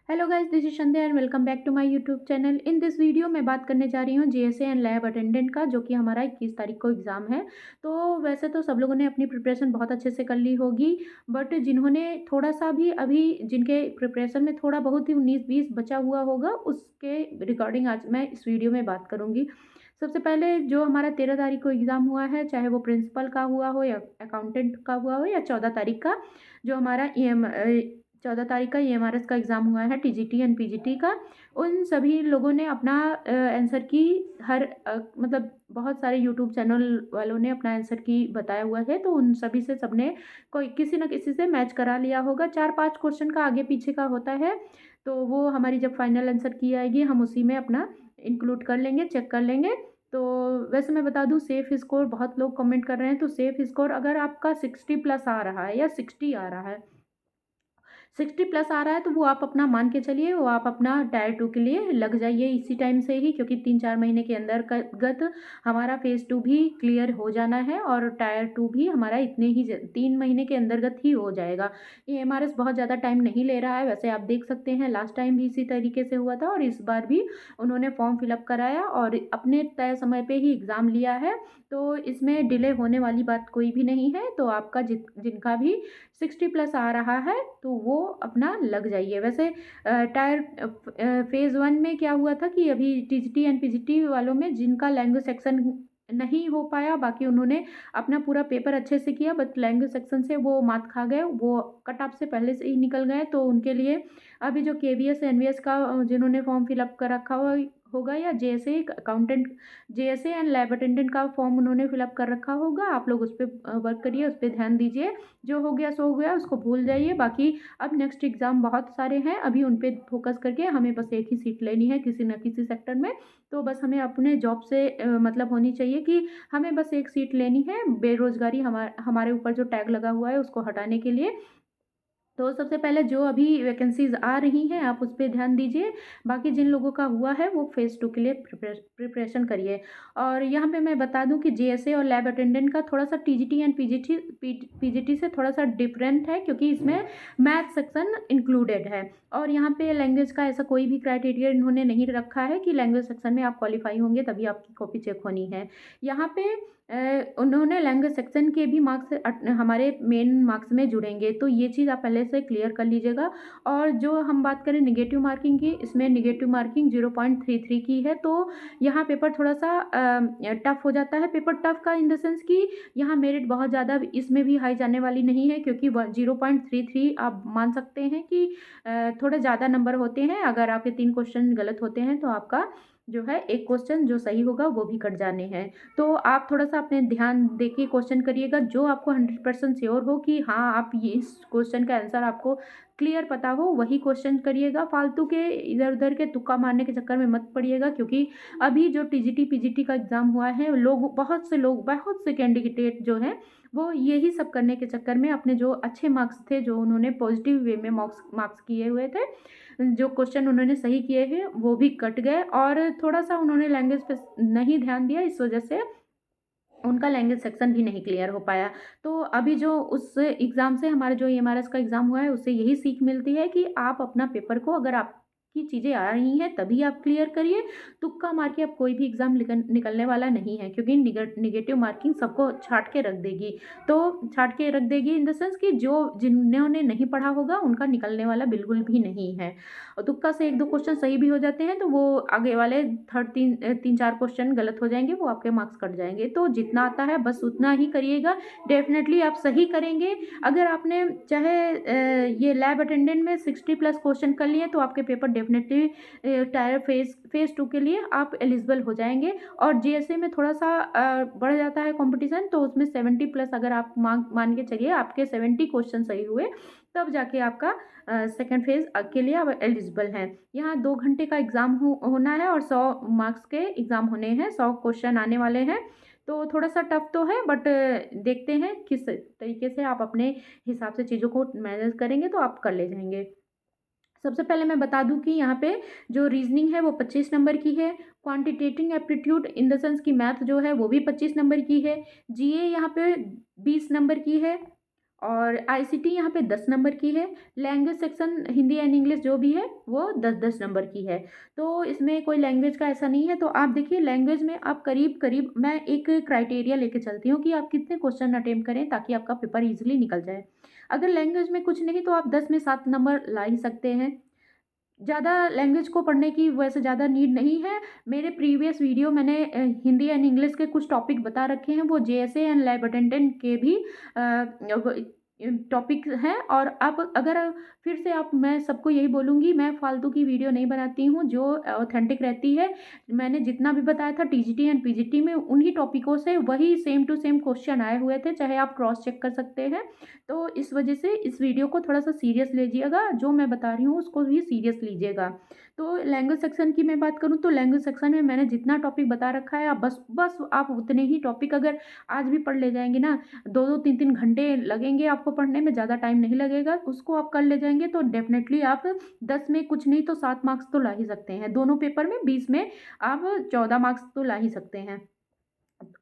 Hello guys, this is Sandhya and welcome back to my YouTube channel. In this video मैं बात करने जा रही हूँ जीएसए एंड लैब अटेंडेंट का, जो कि हमारा 21 तारीख को एग्ज़ाम है। तो वैसे तो सब लोगों ने अपनी प्रिपरेशन बहुत अच्छे से कर ली होगी, बट जिन्होंने थोड़ा सा भी अभी जिनके प्रिपरेशन में थोड़ा बहुत ही 19-20 बचा हुआ होगा, उसके रिगार्डिंग आज मैं इस वीडियो में बात करूँगी। सबसे पहले जो हमारा 13 तारीख को एग्ज़ाम हुआ है, चाहे वो प्रिंसिपल का हुआ हो या अकाउंटेंट का हुआ हो, या 14 तारीख का जो हमारा 14 तारीख का ईएमआरएस का एग्ज़ाम हुआ है, टीजीटी एंड पीजीटी का। उन सभी लोगों ने अपना आंसर की मतलब बहुत सारे यूट्यूब चैनल वालों ने अपना आंसर की बताया हुआ है, तो उन सभी से सबने कोई किसी न किसी से मैच करा लिया होगा। 4-5 क्वेश्चन का आगे पीछे का होता है, तो वो हमारी जब फाइनल आंसर की आएगी हम उसी में अपना इंक्लूड कर लेंगे, चेक कर लेंगे। तो वैसे मैं बता दूँ, सेफ स्कोर बहुत लोग कमेंट कर रहे हैं, तो सेफ स्कोर अगर आपका 60 प्लस आ रहा है या 60 आ रहा है, 60 प्लस आ रहा है, तो वो आप अपना मान के चलिए, वो आप अपना टायर 2 के लिए लग जाइए इसी टाइम से ही, क्योंकि 3-4 महीने के अंतर्गत हमारा फेज़ 2 भी क्लियर हो जाना है और टायर 2 भी हमारा इतने ही 3 महीने के अंतर्गत ही हो जाएगा। ये एमआरएस बहुत ज़्यादा टाइम नहीं ले रहा है। वैसे आप देख सकते हैं, लास्ट टाइम भी इसी तरीके से हुआ था और इस बार भी उन्होंने फॉर्म फिलअप कराया और अपने तय समय पे ही एग्ज़ाम लिया है, तो इसमें डिले होने वाली बात कोई भी नहीं है। तो आपका जिनका भी 60 प्लस आ रहा है, तो वो अपना लग जाइए। वैसे फेज़ 1 में क्या हुआ था कि अभी टीजीटी एंड पीजीटी वालों में जिनका लैंग्वेज सेक्शन नहीं हो पाया, बाकी उन्होंने अपना पूरा पेपर अच्छे से किया, बट लैंग्वेज सेक्शन से वो मात खा गए, वो कट ऑफ से पहले से ही निकल गए। तो उनके लिए अभी जो केवीएस एनवीएस का जिन्होंने फॉर्म फिलअप कर रखा हुआ होगा, या JSA accountant, JSA and lab attendant का फॉर्म उन्होंने फिलअप कर रखा होगा, आप लोग उस पर वर्क करिए, उस पर ध्यान दीजिए। जो हो गया सो हो गया, उसको भूल जाइए। बाकी अब नेक्स्ट एग्ज़ाम बहुत सारे हैं, अभी उन पे फ़ोकस करके हमें बस एक ही सीट लेनी है किसी न किसी सेक्टर में। तो बस हमें अपने जॉब से मतलब होनी चाहिए कि हमें बस एक सीट लेनी है। बेरोज़गारी हमारे ऊपर जो टैग लगा हुआ है, उसको हटाने के लिए। तो सबसे पहले जो अभी वैकेंसीज़ आ रही हैं, आप उस पे ध्यान दीजिए। बाकी जिन लोगों का हुआ है, वो फेज़ 2 के लिए प्रिपरेशन करिए। और यहाँ पे मैं बता दूँ कि जेएसए और लैब अटेंडेंट का थोड़ा-सा टीजीटी एंड पीजीटी से थोड़ा-सा डिफरेंट है, क्योंकि इसमें मैथ सेक्शन इंक्लूडेड है और यहाँ पे लैंग्वेज का ऐसा कोई भी क्राइटेरिया इन्होंने नहीं रखा है कि लैंग्वेज सेक्शन में आप क्वालीफाई होंगे तभी आपकी कॉपी चेक होनी है। यहाँ पे उन्होंने लैंग्वेज सेक्शन के भी मार्क्स हमारे मेन मार्क्स में जुड़ेंगे, तो ये चीज़ आप पहले से क्लियर कर लीजिएगा। और जो हम बात करें नेगेटिव मार्किंग की, इसमें नेगेटिव मार्किंग 0.33 की है, तो यहाँ पेपर थोड़ा-सा टफ हो जाता है। पेपर टफ का इन द सेंस कि यहाँ मेरिट बहुत ज़्यादा इसमें भी हाई जाने वाली नहीं है, क्योंकि 0.33 आप मान सकते हैं कि थोड़े ज़्यादा नंबर होते हैं। अगर आपके 3 क्वेश्चन गलत होते हैं, तो आपका जो है 1 क्वेश्चन जो सही होगा वो भी कट जाने हैं। तो आप थोड़ा-सा अपने ध्यान देके क्वेश्चन करिएगा, जो आपको 100% श्योर हो कि हाँ, आप ये इस क्वेश्चन का आंसर आपको क्लियर पता हो, वही क्वेश्चन करिएगा। फालतू के इधर-उधर के तुक्का मारने के चक्कर में मत पड़िएगा, क्योंकि अभी जो टीजीटी, पीजीटी का एग्ज़ाम हुआ है, बहुत से कैंडिडेट जो हैं, वो यही सब करने के चक्कर में अपने जो अच्छे मार्क्स थे, जो उन्होंने पॉजिटिव वे में मार्क्स किए हुए थे, जो क्वेश्चन उन्होंने सही किए हैं, वो भी कट गए और थोड़ा-सा उन्होंने लैंग्वेज पे नहीं ध्यान दिया, इस वजह से उनका लैंग्वेज सेक्शन भी नहीं क्लियर हो पाया। तो अभी जो उस एग्ज़ाम से हमारा जो ईएमआरएस का एग्ज़ाम हुआ है, उससे यही सीख मिलती है कि आप अपना पेपर को, अगर आपकी चीज़ें आ रही हैं तभी आप क्लियर करिए। तुक्का मार के अब कोई भी एग्ज़ाम निकलने वाला नहीं है, क्योंकि नेगेटिव मार्किंग सबको छाँट के रख देगी। तो छाँट के रख देगी इन द सेंस कि जो जिन्होंने नहीं पढ़ा होगा, उनका निकलने वाला बिल्कुल भी नहीं है। और तुक्का से 1-2 क्वेश्चन सही भी हो जाते हैं, तो वो आगे वाले 3-4 क्वेश्चन गलत हो जाएँगे, वो आपके मार्क्स कट जाएँगे। तो जितना आता है बस उतना ही करिएगा, डेफ़िनेटली आप सही करेंगे। अगर आपने चाहे ये लैब अटेंडेंट में 60 प्लस क्वेश्चन कर लिए, तो आपके पेपर डेफ़िनेटली टायर फेज़ 2 के लिए आप एलिजिबल हो जाएँगे। और जेएसए में थोड़ा-सा बढ़ जाता है कॉम्पिटिशन, तो उसमें 70 प्लस अगर आप मान के चलिए, आपके 70 क्वेश्चन सही हुए, तब जाके आपका सेकंड फेज़ के लिए आप एलिजिबल हैं। यहाँ 2 घंटे का एग्ज़ाम होना है और 100 मार्क्स के एग्ज़ाम होने हैं, 100 क्वेश्चन आने वाले हैं। तो थोड़ा-सा टफ तो है, बट देखते हैं किस तरीके से आप अपने हिसाब से चीज़ों को मैनेज करेंगे, तो आप कर ले जाएँगे। सबसे पहले मैं बता दूँ कि यहाँ पे जो रीज़निंग है वो 25 नंबर की है, quantitative aptitude in the sense कि मैथ जो है वो भी 25 नंबर की है, जीए यहाँ पे 20 नंबर की है और आईसीटी यहाँ पे 10 नंबर की है। Language section Hindi and English जो भी है वो 10-10 नंबर की है। तो इसमें कोई लैंग्वेज का ऐसा नहीं है। तो आप देखिए लैंग्वेज में आप करीब-करीब मैं एक क्राइटेरिया लेके चलती हूँ कि आप कितने क्वेश्चन अटेम्प्ट करें ताकि आपका पेपर ईज़िली निकल जाए। अगर लैंग्वेज में कुछ नहीं तो आप 10 में 7 नंबर ला ही सकते हैं। ज़्यादा लैंग्वेज को पढ़ने की वैसे ज़्यादा नीड नहीं है। मेरे प्रीवियस वीडियो मैंने हिंदी एंड इंग्लिश के कुछ टॉपिक बता रखे हैं, वो जेएसए एंड लैब अटेंडेंट के भी टॉपिक हैं। और आप अगर फिर से आप मैं सबको यही बोलूँगी, मैं फालतू की वीडियो नहीं बनाती हूँ, जो ऑथेंटिक रहती है। मैंने जितना भी बताया था टीजीटी एंड पीजीटी में उन्हीं टॉपिकों से वही सेम टू सेम क्वेश्चन आए हुए थे, चाहे आप क्रॉस चेक कर सकते हैं। तो इस वजह से इस वीडियो को थोड़ा सा सीरियस लीजिएगा, जो मैं बता रही हूँ उसको भी सीरियस लीजिएगा। तो लैंग्वेज सेक्शन की मैं बात करूँ तो लैंग्वेज सेक्शन में मैंने जितना टॉपिक बता रखा है, आप बस बस आप उतने ही टॉपिक अगर आज भी पढ़ ले जाएंगे ना, 2-2 3-3 घंटे लगेंगे आपको पढ़ने में, ज़्यादा टाइम नहीं लगेगा, उसको आप कर ले जाएंगे तो डेफिनेटली आप 10 में कुछ नहीं तो 7 मार्क्स तो ला ही सकते हैं। दोनों पेपर में 20 में आप 14 मार्क्स तो ला ही सकते हैं।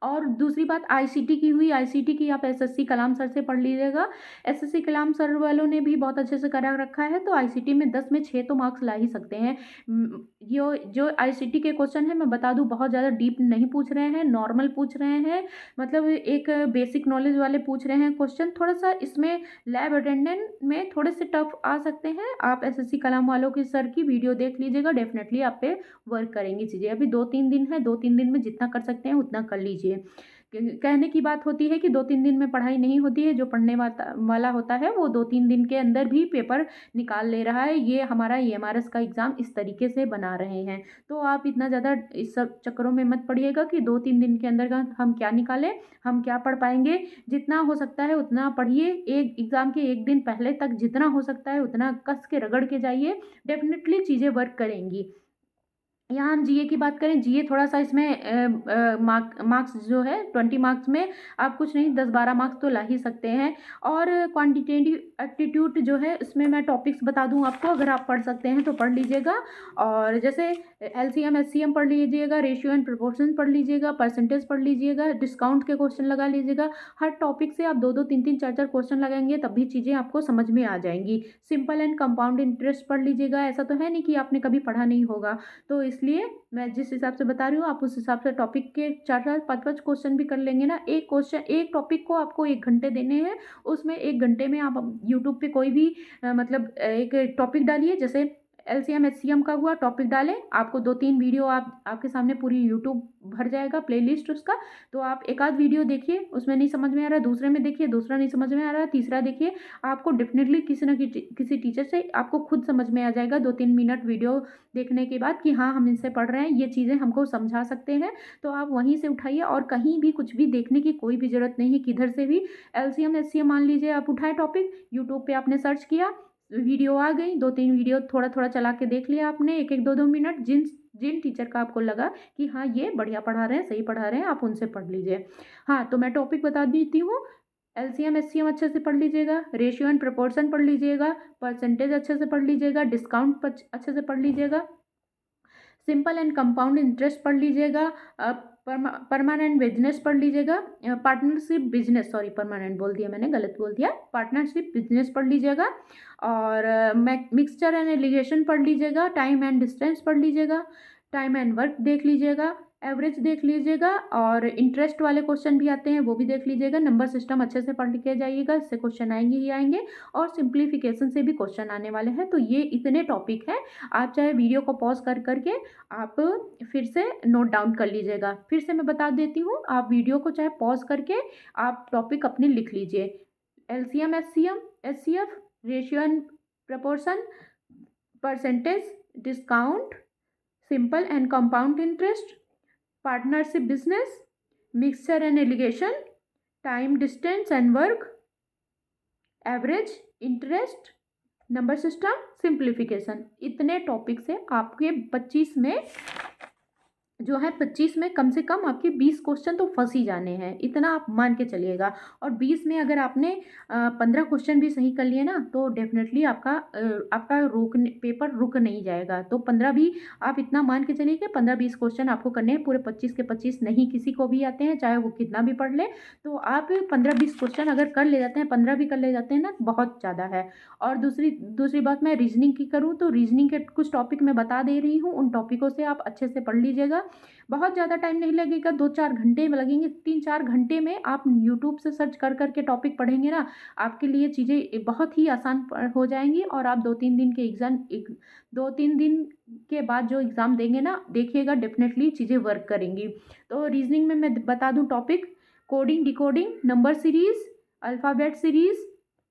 और दूसरी बात आईसीटी की हुई, आईसीटी की आप एसएससी कलाम सर से पढ़ लीजिएगा। एसएससी कलाम सर वालों ने भी बहुत अच्छे से करा रखा है, तो आईसीटी में 10 में 6 तो मार्क्स ला ही सकते हैं। जो आईसीटी के क्वेश्चन है मैं बता दूं, बहुत ज़्यादा डीप नहीं पूछ रहे हैं, नॉर्मल पूछ रहे हैं, मतलब एक बेसिक नॉलेज वाले पूछ रहे हैं क्वेश्चन। थोड़ा सा इसमें लैब अटेंडेंट में थोड़े से टफ आ सकते हैं। आप एसएससी कलाम वालों के सर की वीडियो देख लीजिएगा, डेफिनेटली आप पे वर्क करेंगी चीज़ें। अभी 2-3 दिन है, 2-3 दिन में जितना कर सकते हैं उतना कर लीजिए। कहने की बात होती है कि 2-3 दिन में पढ़ाई नहीं होती है, जो पढ़ने वाला होता है वो 2-3 दिन के अंदर भी पेपर निकाल ले रहा है। ये हमारा ईएमआरएस का एग्ज़ाम इस तरीके से बना रहे हैं। तो आप इतना ज़्यादा इस सब चक्करों में मत पड़िएगा कि 2-3 दिन के अंदर का हम क्या निकालें, हम क्या पढ़ पाएंगे। जितना हो सकता है उतना पढ़िए। एक एग्ज़ाम के एक दिन पहले तक जितना हो सकता है उतना कस के रगड़ के जाइए, डेफिनेटली चीज़ें वर्क करेंगी। यहाँ हम जीए की बात करें, जीए थोड़ा सा इसमें मार्क्स जो है 20 मार्क्स में आप कुछ नहीं 10-12 मार्क्स तो ला ही सकते हैं। और क्वांटिटेटिव एप्टीट्यूड जो है इसमें मैं टॉपिक्स बता दूं आपको, अगर आप पढ़ सकते हैं तो पढ़ लीजिएगा। और जैसे एलसीएम एचसीएम पढ़ लीजिएगा, रेशियो एंड प्रोपोर्शन पढ़ लीजिएगा, परसेंटेज पढ़ लीजिएगा, डिस्काउंट के क्वेश्चन लगा लीजिएगा। हर टॉपिक से आप 2-2 3-3 4-4 क्वेश्चन लगाएंगे तब भी चीज़ें आपको समझ में आ जाएंगी। सिंपल एंड कंपाउंड इंटरेस्ट पढ़ लीजिएगा। ऐसा तो है नहीं कि आपने कभी पढ़ा नहीं होगा, तो इसलिए मैं जिस हिसाब से बता रही हूँ आप उस हिसाब से टॉपिक के 4-4 5-5 क्वेश्चन भी कर लेंगे ना। एक क्वेश्चन एक टॉपिक को आपको 1 घंटे देने हैं, उसमें 1 घंटे में आप यूट्यूब पे कोई भी मतलब एक टॉपिक डालिए, जैसे एलसीएम एचसीएम का हुआ टॉपिक डालें, आपको 2-3 वीडियो आपके सामने पूरी यूट्यूब भर जाएगा प्लेलिस्ट उसका। तो आप एक आध वीडियो देखिए, उसमें नहीं समझ में आ रहा दूसरे में देखिए, दूसरा नहीं समझ में आ रहा तीसरा देखिए। आपको डेफिनेटली किसी न किसी टीचर से आपको खुद समझ में आ जाएगा 2-3 मिनट वीडियो देखने के बाद कि हाँ हम इनसे पढ़ रहे हैं, ये चीज़ें हमको समझा सकते हैं। तो आप वहीं से उठाइए और कहीं भी कुछ भी देखने की कोई भी ज़रूरत नहीं है किधर से भी। एलसीएम एचसीएम मान लीजिए आप उठाए टॉपिक, यूट्यूब पे आपने सर्च किया, वीडियो आ गई, 2-3 वीडियो थोड़ा थोड़ा चला के देख लिया आपने, 1-1 2-2 मिनट। जिन जिन टीचर का आपको लगा कि हाँ ये बढ़िया पढ़ा रहे हैं, सही पढ़ा रहे हैं, आप उनसे पढ़ लीजिए। हाँ तो मैं टॉपिक बता देती हूँ। एलसीएम एचसीएम अच्छे से पढ़ लीजिएगा, रेशियो एंड प्रोपोर्शन पढ़ लीजिएगा, परसेंटेज अच्छे से पढ़ लीजिएगा, डिस्काउंट अच्छे से पढ़ लीजिएगा, सिंपल एंड कंपाउंड इंटरेस्ट पढ़ लीजिएगा, परमानेंट बिजनेस पढ़ लीजिएगा, पार्टनरशिप बिजनेस, सॉरी परमानेंट बोल दिया मैंने, गलत बोल दिया, पार्टनरशिप बिजनेस पढ़ लीजिएगा। और मिक्सचर एंड एलिगेशन पढ़ लीजिएगा, टाइम एंड डिस्टेंस पढ़ लीजिएगा, टाइम एंड वर्क देख लीजिएगा, एवरेज देख लीजिएगा, और इंटरेस्ट वाले क्वेश्चन भी आते हैं वो भी देख लीजिएगा। नंबर सिस्टम अच्छे से पढ़ के जाइएगा, इससे क्वेश्चन आएंगे ही आएंगे, और सिंप्लीफिकेशन से भी क्वेश्चन आने वाले हैं। तो ये इतने टॉपिक हैं, आप चाहे वीडियो को पॉज कर करके आप फिर से नोट डाउन कर लीजिएगा। फिर से मैं बता देती हूँ, आप वीडियो को चाहे पॉज करके आप टॉपिक अपने लिख लीजिए। LCM HCM HCF, ratio and proportion, percentage, discount, simple and compound interest, partnership business, mixture and allegation, time distance and work, average, interest, number system, simplification. इतने टॉपिक से आपके 25 में जो है 25 में कम से कम आपके 20 क्वेश्चन तो फँस ही जाने हैं, इतना आप मान के चलिएगा। और 20 में अगर आपने 15 क्वेश्चन भी सही कर लिए ना, तो डेफ़िनेटली आपका पेपर रुक नहीं जाएगा। तो 15 भी आप इतना मान के चलिए कि 15-20 क्वेश्चन आपको करने हैं, पूरे 25 के 25 नहीं किसी को भी आते हैं, चाहे वो कितना भी पढ़ ले। तो आप 15-20 क्वेश्चन अगर कर ले जाते हैं, 15 भी कर ले जाते हैं ना, बहुत ज़्यादा है। और दूसरी दूसरी बात मैं रीज़निंग की करूँ, तो रीज़निंग के कुछ टॉपिक मैं बता दे रही हूँ, उन टॉपिकों से आप अच्छे से पढ़ लीजिएगा। बहुत ज़्यादा टाइम नहीं लगेगा, 2-4 घंटे में लगेंगे, 3-4 घंटे में आप यूट्यूब से सर्च कर के टॉपिक पढ़ेंगे ना, आपके लिए चीज़ें बहुत ही आसान हो जाएँगी। और आप 2-3 दिन के 2-3 दिन के बाद जो एग्ज़ाम देंगे ना, देखिएगा डेफ़िनेटली चीज़ें वर्क करेंगी। तो रीज़निंग में मैं बता दूँ topic, coding, decoding, number series, alphabet series,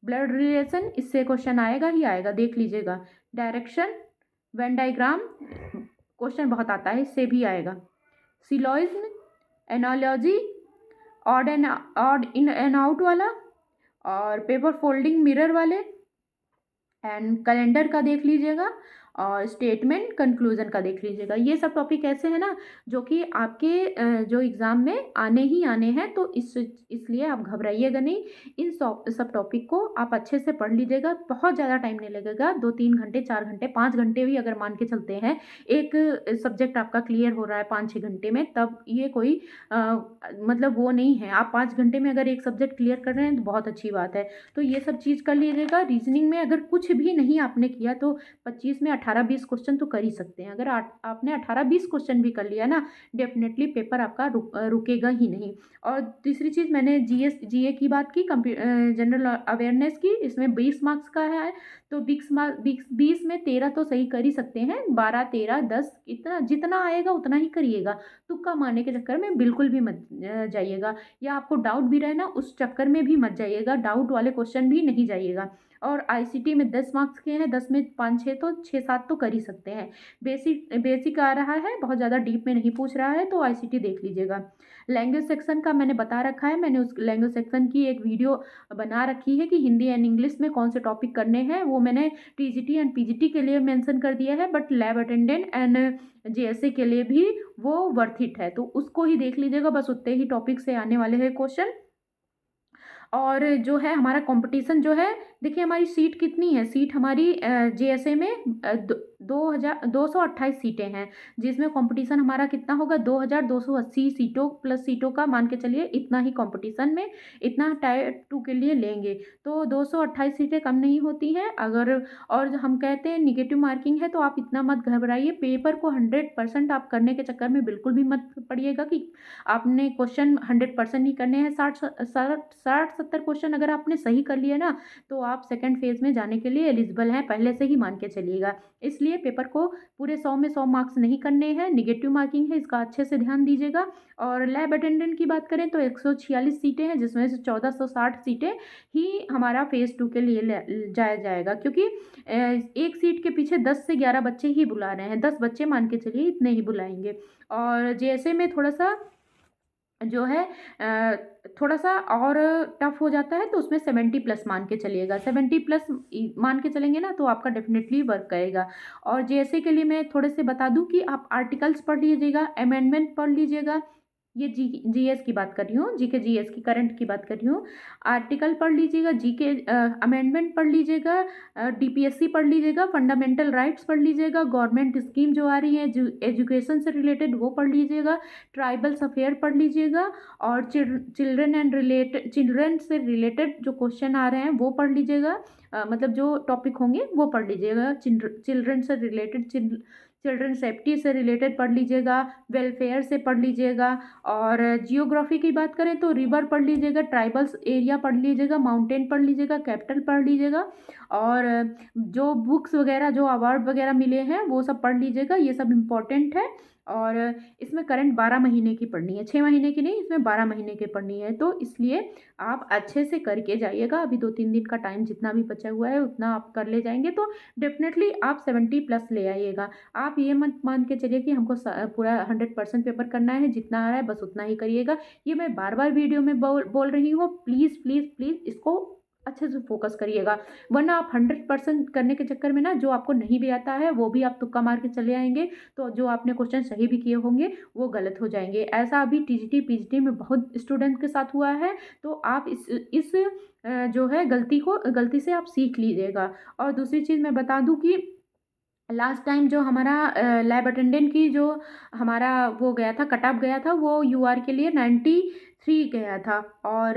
blood relation, इससे क्वेश्चन आएगा ही आएगा, देख लीजिएगा। डायरेक्शन, वेन डायग्राम, क्वेश्चन बहुत आता है, इससे भी आएगा। Syllogism, analogy, odd in and out वाला, और पेपर फोल्डिंग मिरर वाले, एंड कैलेंडर का देख लीजिएगा, और स्टेटमेंट कंक्लूजन का देख लीजिएगा। ये सब टॉपिक ऐसे हैं ना, जो कि आपके जो एग्ज़ाम में आने ही आने हैं, तो इसलिए आप घबराइएगा नहीं। इन सब टॉपिक को आप अच्छे से पढ़ लीजिएगा, बहुत ज़्यादा टाइम नहीं लगेगा, 2-3 घंटे, 4 घंटे, 5 घंटे भी अगर मान के चलते हैं, एक सब्जेक्ट आपका क्लियर हो रहा है 5-6 घंटे में, तब ये कोई मतलब वो नहीं है। आप 5 घंटे में अगर एक सब्जेक्ट क्लियर कर रहे हैं, तो बहुत अच्छी बात है। तो ये सब चीज़ कर लीजिएगा। रीज़निंग में अगर कुछ भी नहीं आपने किया, तो 25 में 18-20 क्वेश्चन तो कर ही सकते हैं। अगर आपने 18-20 क्वेश्चन भी कर लिया ना, डेफ़िनेटली पेपर आपका रुकेगा ही नहीं। और तीसरी चीज़, मैंने जीए की बात की, जनरल अवेयरनेस की, इसमें 20 मार्क्स का है। तो 20 में 13 तो सही कर ही सकते हैं, 12, 13, 10, इतना जितना आएगा उतना ही करिएगा। तुक्का मारने के चक्कर में बिल्कुल भी मत जाइएगा, या आपको डाउट भी रहे ना, उस चक्कर में भी मत जाइएगा, डाउट वाले क्वेश्चन भी नहीं जाइएगा। और आईसीटी में 10 मार्क्स के हैं, 10 में 5-6 तो 6-7 तो कर ही सकते हैं। बेसिक बेसिक आ रहा है, बहुत ज़्यादा डीप में नहीं पूछ रहा है, तो आईसीटी देख लीजिएगा। लैंग्वेज सेक्शन का मैंने बता रखा है, मैंने उस लैंग्वेज सेक्शन की एक वीडियो बना रखी है कि हिंदी एंड इंग्लिश में कौन से टॉपिक करने हैं, वो मैंने टीजीटी एंड पीजीटी के लिए मेंशन कर दिया है, but lab attendant and JSA के लिए भी वो वर्थ इट है, तो उसको ही देख लीजिएगा, बस उतने ही टॉपिक से आने वाले हैं क्वेश्चन। और जो है हमारा कंपटीशन जो है, देखिए हमारी सीट कितनी है, सीट हमारी जेएसए में 228 सीटें हैं, जिसमें कंपटीशन हमारा कितना होगा, 2280 सीटों प्लस सीटों का मान के चलिए, इतना ही कंपटीशन में, इतना टायर 2 के लिए लेंगे। तो 228 सीटें कम नहीं होती हैं। अगर और हम कहते हैं निगेटिव मार्किंग है, तो आप इतना मत घबराइए, पेपर को 100% आप करने के चक्कर में बिल्कुल भी मत पड़िएगा कि आपने क्वेश्चन 100% ही करने हैं। 60-70 क्वेश्चन अगर आपने सही कर लिए ना, तो आप सेकंड फेज़ में जाने के लिए एलिजिबल हैं, पहले से ही मान के चलिएगा। इसलिए पेपर को पूरे 100 में 100 मार्क्स नहीं करने हैं, निगेटिव मार्किंग है, इसका अच्छे से ध्यान दीजिएगा। और लैब अटेंडेंट की बात करें, तो 146 सीटें हैं, जिसमें से 1460 सीटें ही हमारा फ़ेज़ 2 के लिए जाया जाएगा, क्योंकि एक सीट के पीछे 10 से 11 बच्चे ही बुला रहे हैं, 10 बच्चे मान के चलिए, इतने ही बुलाएंगे। और जेएसए में थोड़ा-सा जो है थोड़ा-सा और टफ हो जाता है, तो उसमें 70 प्लस मान के चलिएगा, 70 प्लस मान के चलेंगे ना, तो आपका डेफिनेटली वर्क करेगा। और जेएसए के लिए मैं थोड़े से बता दूं कि आप आर्टिकल्स पढ़ लीजिएगा, अमेंडमेंट पढ़ लीजिएगा, ये जीएस की बात कर रही हूँ, जीके जीएस की करंट की बात कर रही हूँ। आर्टिकल पढ़ लीजिएगा, जीके अमेंडमेंट पढ़ लीजिएगा, डीपीएससी पढ़ लीजिएगा, फंडामेंटल राइट्स पढ़ लीजिएगा, गवर्नमेंट स्कीम जो आ रही है एजुकेशन से रिलेटेड वो पढ़ लीजिएगा, ट्राइबल्स अफेयर पढ़ लीजिएगा, और चिल्ड्रन से रिलेटेड जो क्वेश्चन आ रहे हैं वो पढ़ लीजिएगा। मतलब जो टॉपिक होंगे वो पढ़ लीजिएगा, चिल्ड्रन से रिलेटेड, चिल्ड्रन सेफ्टी से रिलेटेड पढ़ लीजिएगा, वेलफेयर से पढ़ लीजिएगा। और जियोग्राफी की बात करें, तो रिवर पढ़ लीजिएगा, ट्राइबल्स एरिया पढ़ लीजिएगा, माउंटेन पढ़ लीजिएगा, कैपिटल पढ़ लीजिएगा। और जो बुक्स वगैरह, जो अवार्ड वगैरह मिले हैं, वो सब पढ़ लीजिएगा, ये सब इम्पोर्टेंट है। और इसमें करंट 12 महीने की पढ़नी है, 6 महीने की नहीं, इसमें 12 महीने की पढ़नी है, तो इसलिए आप अच्छे से करके जाइएगा। अभी 2-3 दिन का टाइम जितना भी बचा हुआ है, उतना आप कर ले जाएंगे, तो डेफिनेटली आप 70 प्लस ले आइएगा। आप ये मत मान के चलिए कि हमको पूरा 100% पेपर करना है, जितना आ रहा है बस उतना ही करिएगा। ये मैं बार बार वीडियो में बोल रही हूँ, प्लीज़ प्लीज़ प्लीज़ इसको अच्छे से फ़ोकस करिएगा, वरना आप 100% करने के चक्कर में ना जो आपको नहीं भी आता है वो भी आप तुक्का मार के चले आएँगे, तो जो आपने क्वेश्चन सही भी किए होंगे वो गलत हो जाएँगे। ऐसा अभी टीजीटी, पीजीटी में बहुत स्टूडेंट के साथ हुआ है, तो आप इस जो है गलती से आप सीख लीजिएगा। और दूसरी चीज़ मैं बता दूँ कि लास्ट टाइम जो हमारा लैब अटेंडेंट की जो हमारा वो गया था, कट ऑफ गया था, वो यूआर के लिए 93 गया था। और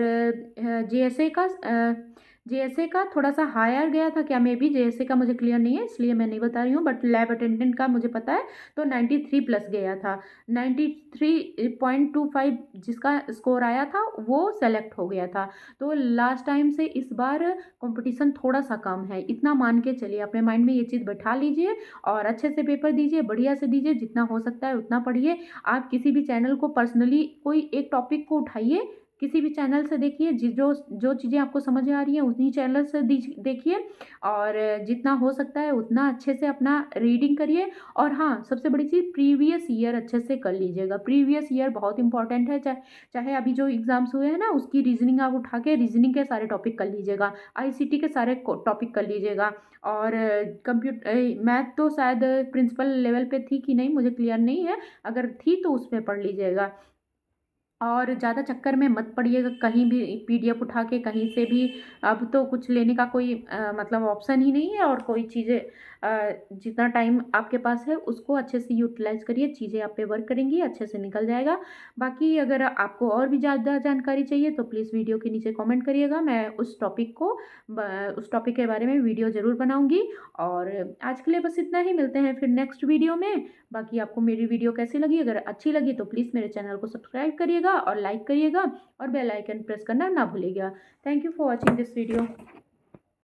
जेएसए का थोड़ा-सा हायर गया था क्या, मे बी जेएसए का मुझे क्लियर नहीं है, इसलिए मैं नहीं बता रही हूँ, बट लैब अटेंडेंट का मुझे पता है, तो 93 प्लस गया था। 93.25 जिसका स्कोर आया था, वो सेलेक्ट हो गया था। तो लास्ट टाइम से इस बार कॉम्पिटिशन थोड़ा-सा कम है, इतना मान के चलिए, अपने माइंड में ये चीज़ बैठा लीजिए और अच्छे से पेपर दीजिए, बढ़िया से दीजिए, जितना हो सकता है उतना पढ़िए। आप किसी भी चैनल को पर्सनली कोई एक टॉपिक को उठाइए, किसी भी चैनल से देखिए, जो जो चीज़ें आपको समझ में आ रही हैं उन्हीं चैनल से देखिए, और जितना हो सकता है उतना अच्छे से अपना रीडिंग करिए। और हाँ, सबसे बड़ी चीज़ प्रीवियस ईयर अच्छे से कर लीजिएगा। प्रीवियस ईयर बहुत इंपॉर्टेंट है, चाहे अभी जो एग्ज़ाम्स हुए हैं ना, उसकी रीज़निंग आप उठा के रीज़निंग के सारे टॉपिक कर लीजिएगा, आईसीटी के सारे टॉपिक कर लीजिएगा। और मैथ तो शायद प्रिंसिपल लेवल पे थी कि नहीं मुझे क्लियर नहीं है, अगर थी तो उसमें पढ़ लीजिएगा। और ज़्यादा चक्कर में मत पड़िएगा, कहीं भी पीडीएफ उठा के कहीं से भी। अब तो कुछ लेने का कोई मतलब ऑप्शन ही नहीं है, और कोई चीज़ें जितना टाइम आपके पास है उसको अच्छे से यूटिलाइज़ करिए, चीज़ें आप पे वर्क करेंगी, अच्छे से निकल जाएगा। बाकी अगर आपको और भी ज़्यादा जानकारी चाहिए तो प्लीज़ वीडियो के नीचे कमेंट करिएगा, मैं उस टॉपिक के बारे में वीडियो ज़रूर बनाऊँगी। और आज के लिए बस इतना ही, मिलते हैं फिर नेक्स्ट वीडियो में। बाकी आपको मेरी वीडियो कैसी लगी, अगर अच्छी लगी तो प्लीज़ मेरे चैनल को सब्सक्राइब करिएगा और लाइक करिएगा, और बेल आइकन प्रेस करना ना भूलिएगा। Thank you for watching this video.